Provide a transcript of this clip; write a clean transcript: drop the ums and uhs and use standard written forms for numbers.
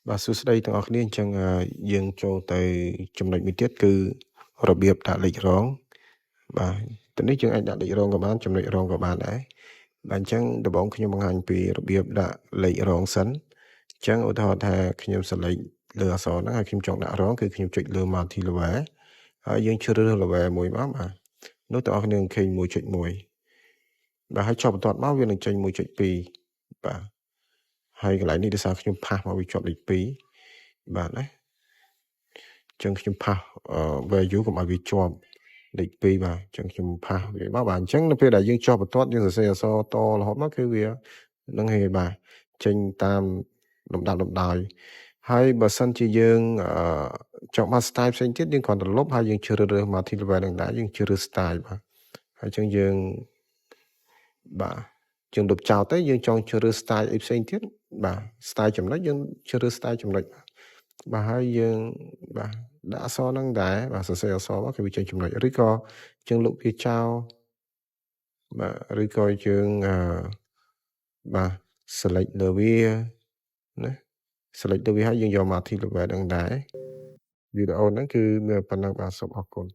បាទសួស្តីទាំងអស់គ្នាអញ្ចឹងយើងចូលទៅចំណុចមួយទៀតគឺរបៀបដាក់លេខរងបាទទៅនេះយើងអាចដាក់លេខរងក៏បានចំណុចរងក៏បានដែរបាទអញ្ចឹងដំបូងខ្ញុំបង្ហាញពីរបៀបដាក់លេខរងសិនអញ្ចឹងឧទាហរណ៍ថាខ្ញុំ select លើអក្សរហ្នឹងហើយខ្ញុំចង់ដាក់រងគឺខ្ញុំចុចលើ multi level ហើយយើងជ្រើសរើស level មួយមកបាទនោះទាំងអស់គ្នានឹងឃើញ 1.1 បាទហើយជាប់បន្ទាត់មកវានឹងចេញ 1.2 បាទហើយកន្លែងនេះដោយសារខ្ញុំផាសមកវាជាប់លេខ2បាទណាចឹងខ្ញុំផាសvalue កុំឲ្យវាជាប់លេខ2បាទចឹងខ្ញុំផាសវាមកបាទអញ្ចឹងនៅពេលដែលយើងជាប់បន្ទាត់យើងសរសេរអក្សរតរហូតមកគឺវានឹងហើយបាទចេញតាមលំដាប់លំដោយហើយបើសិនជាយើងចង់មក style ផ្សេងទៀតយើងគ្រាន់តែលុបហើយយើងជ្រើសរើស multi level នឹងដែរយើងជ្រើសរើស style បាទហើយចឹងយើងបាទយើងលុបចោលទៅយើងចង់ជ្រើសរើស style អីផ្សេងទៀតបាទ style ចំណុចយើងជ្រើសរើស style ចំណុចបាទហើយយើងបាទដាក់អក្សរហ្នឹងដែរបាទសរសេរអក្សរមកគឺវាចេញចំណុចឬក៏យើងលុបវាចោលបាទឬក៏យើងបាទ select លើវាណា select លើវាហើយយើងយកមក multi level ហ្នឹងដែរវីដេអូហ្នឹងគឺមានប៉ុណ្ណឹងបាទសូមអរគុណ